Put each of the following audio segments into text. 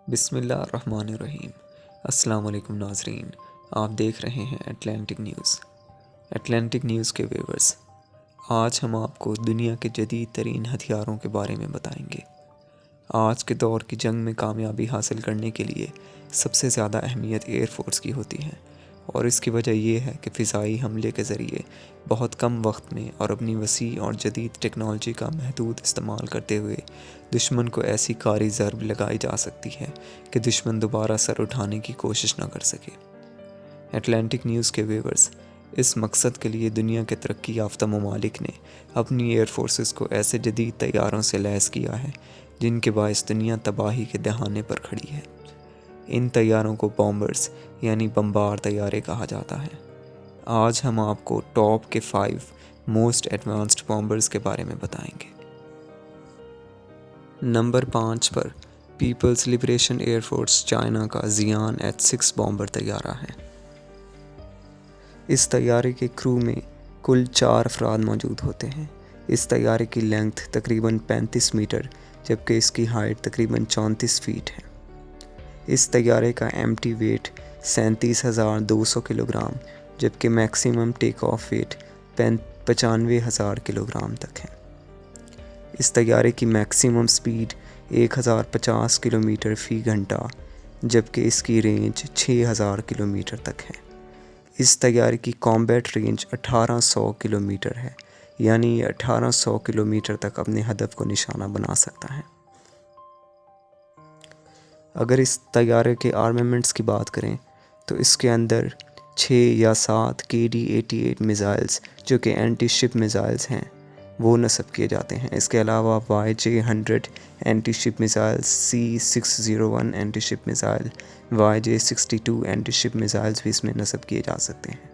बिस्मिल्लाहिर्रहमानिर्रहीम। अस्सलाम वालेकुम नाज़रीन, आप देख रहे हैं अटलांटिक न्यूज़। अटलांटिक न्यूज़ के व्यूअर्स, आज हम आपको दुनिया के जदीद तरीन हथियारों के बारे में बताएंगे। आज के दौर की जंग में कामयाबी हासिल करने के लिए सबसे ज़्यादा अहमियत एयरफोर्स की होती है, और इसकी वजह यह है कि फ़िज़ाई हमले के ज़रिए बहुत कम वक्त में और अपनी वसी और जदीद टेक्नोलॉजी का महदूद इस्तेमाल करते हुए दुश्मन को ऐसी कारी ज़रब लगाई जा सकती है कि दुश्मन दोबारा सर उठाने की कोशिश न कर सके। अटलांटिक न्यूज़ के व्यूअर्स, इस मकसद के लिए दुनिया के तरक्की याफ्ता ममालिक ने अपनी एयर फोर्सेस को ऐसे जदीद तैयारों से लैस किया है जिनके बायस दुनिया तबाही के दहाने पर खड़ी है। इन तैयारों को बॉम्बर्स यानी बम्बार तैयारे कहा जाता है। आज हम आपको टॉप के 5 मोस्ट एडवांस्ड बॉम्बर्स के बारे में बताएंगे। नंबर 5 पर पीपल्स लिबरेशन एयरफोर्स चाइना का जियान H-6 बॉम्बर तैयारा है। इस तैयारे के क्रू में कुल 4 अफराद मौजूद होते हैं। इस तैयारे की लेंथ तकरीबन 35 मीटर जबकि इसकी हाइट तकरीबन 34 फीट है। इस तैयारे का एम्प्टी वेट 37,200 किलोग्राम जबकि maximum take off weight 95,000 kilogram तक है। इस तैयारे की मैक्सिमम स्पीड 1050 किलोमीटर फ़ी घंटा जबकि इसकी रेंज 6000 किलोमीटर तक है। इस तैयारे की कॉम्बैट रेंज 1800 किलोमीटर है, यानी ये 1800 किलोमीटर तक अपने हदफ को निशाना बना सकता है। अगर इस तैयारे के आर्मामेंट्स की बात करें तो इसके अंदर 6 या 7 KD-88 मिज़ाइल्स जो कि एंटी शिप मिज़ाइल्स हैं वो नस्ब किए जाते हैं। इसके अलावा YJ-100 anti ship missile, C-601 anti ship missile, YJ-62 anti ship missiles भी इसमें नस्ब किए जा सकते हैं।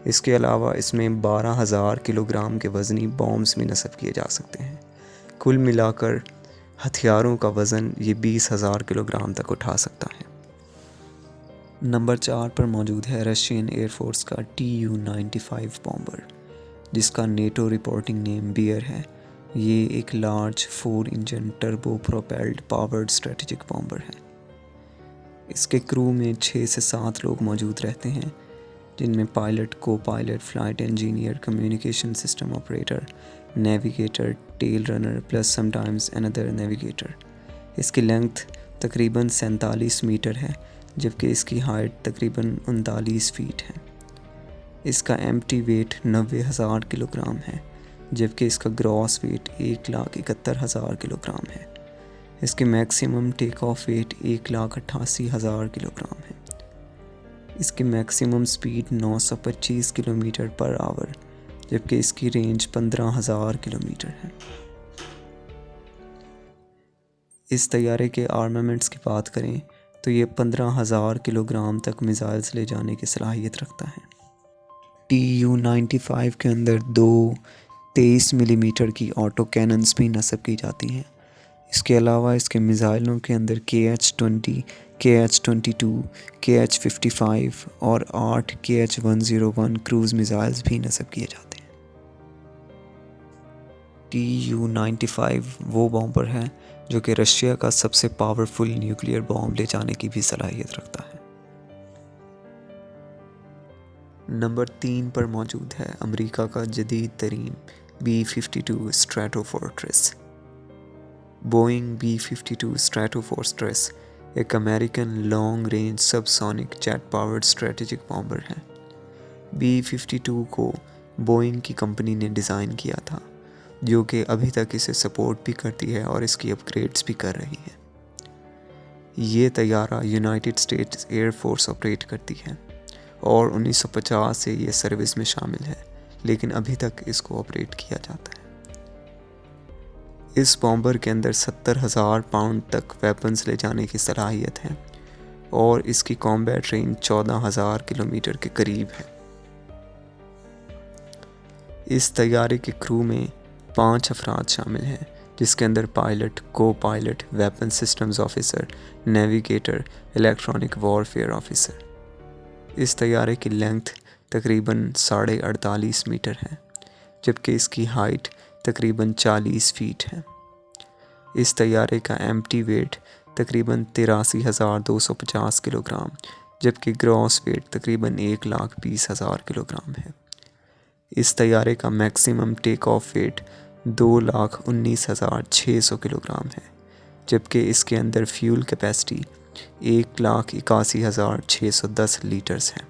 इसके अलावा इसमें 12,000 किलोग्राम के वज़नी बॉम्ब्स भी नस्ब किए जा सकते हैं। कुल मिलाकर हथियारों का वज़न ये 20,000 किलोग्राम तक उठा सकता है। नंबर 4 पर मौजूद है रशियन एयरफोर्स का Tu-95 बॉम्बर, जिसका नेटो रिपोर्टिंग नेम बियर है। ये एक large 4 engine turbo propelled powered strategic bomber है। इसके क्रू में 6 से 7 लोग मौजूद रहते हैं, जिनमें pilot, co pilot, flight engineer, communication system operator, navigator, tail gunner plus sometimes another navigator. इसकी लेंथ तकरीबन 47 मीटर है जबकि इसकी हाइट तकरीबन 39 फीट है। इसका एम्प्टी वेट 90,000 किलोग्राम है जबकि इसका ग्रॉस वेट 1,71,000 किलोग्राम है। इसकी maximum take off weight 1,88,000 kilogram है। इसकी maximum speed 925 kilometre per hour जबकि इसकी रेंज 15,000 किलोमीटर है। इस तैयारे के आर्मामेंट्स की बात करें तो ये 15,000 किलोग्राम तक मिसाइल्स ले जाने की सलाहियत रखता है। Tu-95 के अंदर 2 23 मिलीमीटर की ऑटो कैनन्स भी नस्ब की जाती हैं। इसके अलावा इसके मिसाइलों के अंदर KH-20, KH-22, KH-55 और 8 KH-101 क्रूज़ मिसाइल्स भी नस्ब किए जाते हैं। Tu-95 वो बॉम्बर है जो कि रशिया का सबसे पावरफुल न्यूक्लियर बॉम्ब ले जाने की भी सलाहियत रखता है। नंबर 3 पर मौजूद है अमेरिका का जदीद तरीन B-52 स्ट्रैटोफोर्ट्रेस। बोइंग B-52 स्ट्रैटोफोर्ट्रेस एक American long range subsonic jet powered strategic bomber है। B-52 को बोइंग की कंपनी ने डिज़ाइन किया था, जो कि अभी तक इसे सपोर्ट भी करती है और इसकी अपग्रेड्स भी कर रही है। ये तैयारा United States Air Force operate करती है और 1950 से ये सर्विस में शामिल है, लेकिन अभी तक इसको ऑपरेट किया जाता है। इस बॉम्बर के अंदर 70,000 पाउंड तक वेपन्स ले जाने की सलाहियत है और इसकी कॉम्बैट रेंज 14,000 किलोमीटर के करीब है। इस तैयारे के क्रू में 5 अफराद शामिल हैं, जिसके अंदर pilot, co pilot, weapon systems officer, navigator, electronic warfare officer. इस तैयारे की लेंथ तकरीबन 48.5 मीटर है जबकि इसकी हाइट तकरीबन 40 फीट है। इस तैयारे का एम्प्टी वेट तकरीबन 83,250 किलोग्राम, जबकि ग्रॉस वेट तकरीबन 1,20,000 किलोग्राम है। इस तैयारे का maximum take off weight 2,19,600 kilogram है, जबकि इसके अंदर फ्यूल कैपेसिटी 1,81,610 लीटर्स है।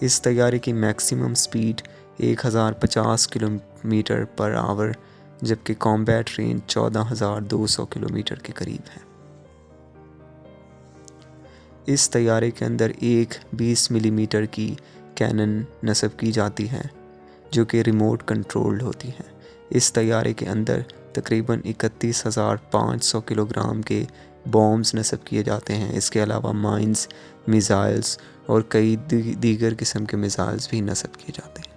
इस तैयारे की maximum speed 1,050 kilometre per hour, जबकि कॉम्बैट रेंज 14,200 किलोमीटर के करीब है। इस तैयारे के अंदर एक 20 मिलीमीटर की कैनन नस्ब की जाती है, जो कि रिमोट कंट्रोल्ड होती है। इस तैयारे के अंदर तकरीबन 31,500 किलोग्राम के बॉम्ब्स नस्ब किए जाते हैं। इसके अलावा माइंस, मिसाइल्स और कई दीगर किस्म के मिसाइल्स भी नस्ब किए जाते हैं।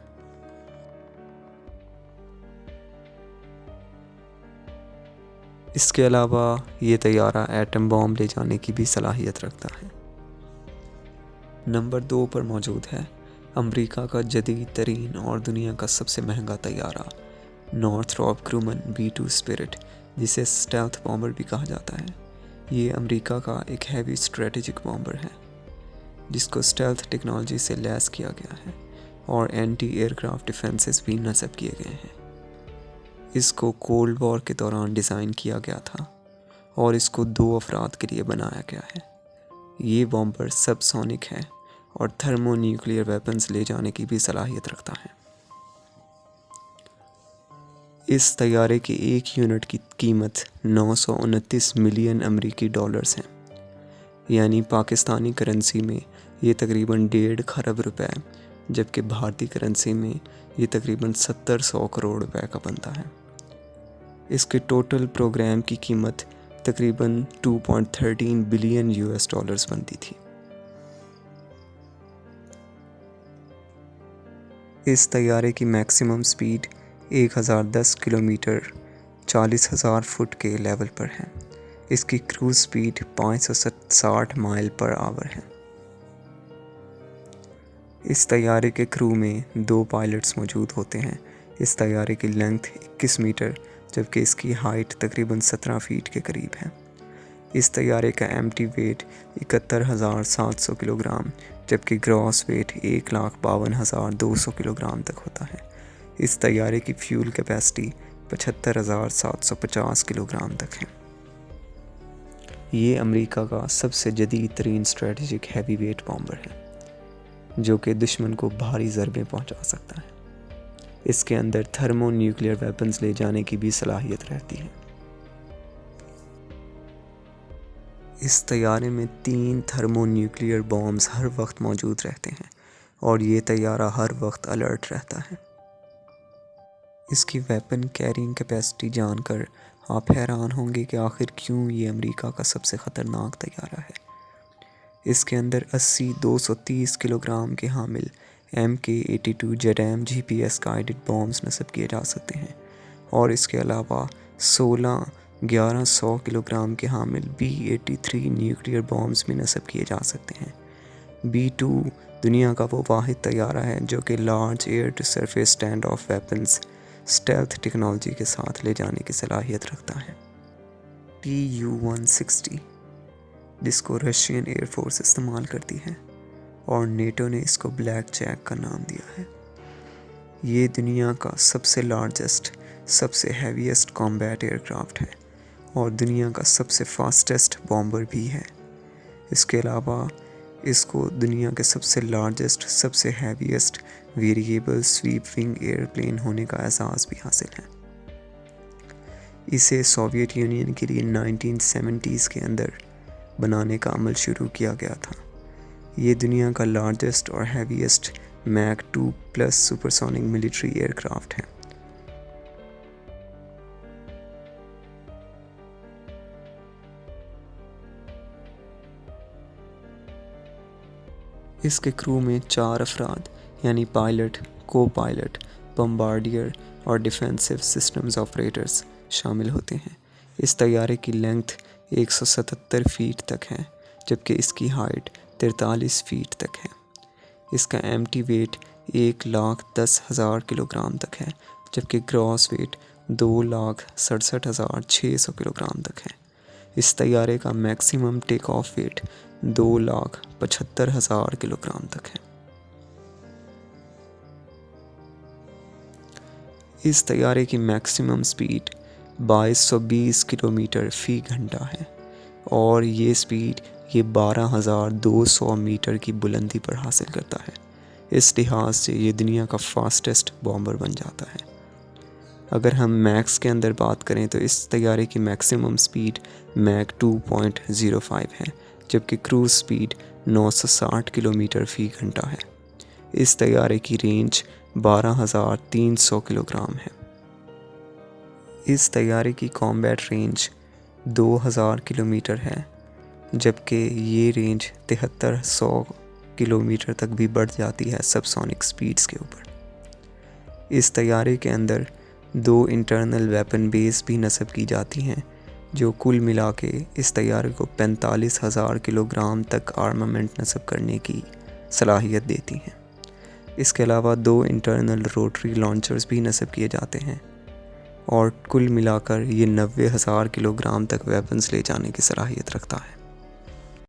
इसके अलावा ये तैयारा एटम बॉम्ब ले जाने की भी सलाहियत रखता है। नंबर 2 पर मौजूद है अमेरिका का जदीद तरीन और दुनिया का सबसे महंगा तैयारा नॉर्थरॉप ग्रूमन B-2 स्पिरिट, जिसे स्टेल्थ बॉम्बर भी कहा जाता है। ये अमेरिका का एक हैवी स्ट्रेटेजिक बॉम्बर है जिसको स्टेल्थ टेक्नोलॉजी से लैस किया गया है और एंटी एयरक्राफ्ट डिफेंसेस भी नस्ब किए गए हैं। इसको कोल्ड वॉर के दौरान डिज़ाइन किया गया था और इसको 2 अफराद के लिए बनाया गया है। ये बॉम्बर सबसोनिक है और थर्मो न्यूक्लियर वेपन्स ले जाने की भी सलाहियत रखता है। इस तैयारे के एक यूनिट की कीमत 929 मिलियन अमेरिकी डॉलर्स हैं, यानी पाकिस्तानी करेंसी में ये तकरीबन 1.5 खरब रुपए, जबकि भारतीय करेंसी में ये तकरीबन 70-100 करोड़ रुपए का बनता है। इसके टोटल प्रोग्राम की कीमत तकरीबन 2.13 बिलियन US डॉलर्स बनती थी। इस तैयारे की मैक्सिमम स्पीड 1,010 किलोमीटर 40,000 फुट के लेवल पर है। इसकी cruise speed 560 mile per hour है। इस तैयारे के क्रू में 2 पायलट्स मौजूद होते हैं। इस तैयारे की लेंथ 21 मीटर, जबकि इसकी हाइट तकरीबन 17 फीट के करीब है। इस तैयारे का एम्प्टी वेट 71,700 किलोग्राम, जबकि ग्रॉस वेट 1,52,200 किलोग्राम तक होता है। इस तैयारे की फ्यूल कैपेसिटी 75,750 किलोग्राम तक है। ये अमेरिका का सबसे जदीद तरीन स्ट्रेटेजिक हैवी वेट बॉम्बर है, जो कि दुश्मन को भारी ज़रबें पहुंचा सकता है। इसके अंदर थर्मो न्यूक्लियर वेपन्स ले जाने की भी सलाहियत रहती है। इस तैयारे में 3 थर्मो न्यूक्लियर बॉम्ब्स हर वक्त मौजूद रहते हैं और ये तैयारा हर वक्त अलर्ट रहता है। इसकी वेपन कैरिंग कैपेसिटी जानकर आप हैरान होंगे कि आखिर क्यों ये अमेरिका का सबसे ख़तरनाक तैयारा है। इसके अंदर 80-230 किलोग्राम के हामिल MK-82 JADAM GPS guided bombs नस्ब किए जा सकते हैं और इसके अलावा 16-1100 किलोग्राम के हामिल B-83 न्यूक्लियर बॉम्ब्स भी नस्ब किए जा सकते हैं। B-2 दुनिया का वो वाहिद तैयारा है जो कि large air to surface standoff weapons stealth technology के साथ ले जाने की सलाहियत रखता है। Tu-160 जिसको रशियन एयरफोर्स इस्तेमाल करती है और नेटो ने इसको ब्लैक जैक का नाम दिया है। ये दुनिया का सबसे लार्जेस्ट, सबसे हैवीएस्ट कॉम्बैट एयरक्राफ्ट है और दुनिया का सबसे फास्टेस्ट बॉम्बर भी है। इसके अलावा इसको दुनिया के सबसे लार्जेस्ट, सबसे heaviest variable sweep wing aeroplane होने का एजाज़ भी हासिल है। इसे सोवियत यूनियन के लिए 1970s के अंदर बनाने का अमल शुरू किया गया था। ये दुनिया का लार्जेस्ट और heaviest Mach 2+ supersonic military aircraft है। इसके क्रू में 4 अफराद यानी पायलट, को पायलट, बम्बार्डियर और डिफेंसिव सिस्टम्स ऑपरेटर्स शामिल होते हैं। इस तैयारे की लेंथ 177 फीट तक है, जबकि इसकी हाइट 43 फीट तक है। इसका एम्प्टी वेट 1,10,000 किलोग्राम तक है, जबकि ग्रॉस वेट 2,67,600 किलोग्राम तक है। इस तैयारे का maximum take off weight 2,75,000 kilogram तक है। इस तैयारे की मैक्सिमम स्पीड 2220 किलोमीटर फ़ी घंटा है और ये स्पीड ये 12,200 मीटर की बुलंदी पर हासिल करता है। इस लिहाज से ये दुनिया का फास्टेस्ट बॉम्बर बन जाता है। अगर हम मैक्स के अंदर बात करें तो इस तैयारे की मैक्सिमम स्पीड मैक 2.05 है, जबकि क्रूज़ स्पीड 960 किलोमीटर फ़ी घंटा है। इस तैयारे की रेंज 12,300 किलोग्राम है। इस तैयारे की कॉम्बैट रेंज 2,000 किलोमीटर है, जबकि ये रेंज 7300 किलोमीटर तक भी बढ़ जाती है सबसोनिक स्पीड्स के ऊपर। इस तैयारे के अंदर 2 इंटरनल वेपन बेस भी नस्ब की जाती हैं, जो कुल मिला के इस तैयारे को 45,000 किलोग्राम तक आर्मामेंट नस्ब करने की सलाहियत देती हैं। इसके अलावा 2 इंटरनल रोटरी लॉन्चर्स भी नस्ब किए जाते हैं और कुल मिलाकर ये 90,000 किलोग्राम तक वेपन्स ले जाने की सलाहियत रखता है।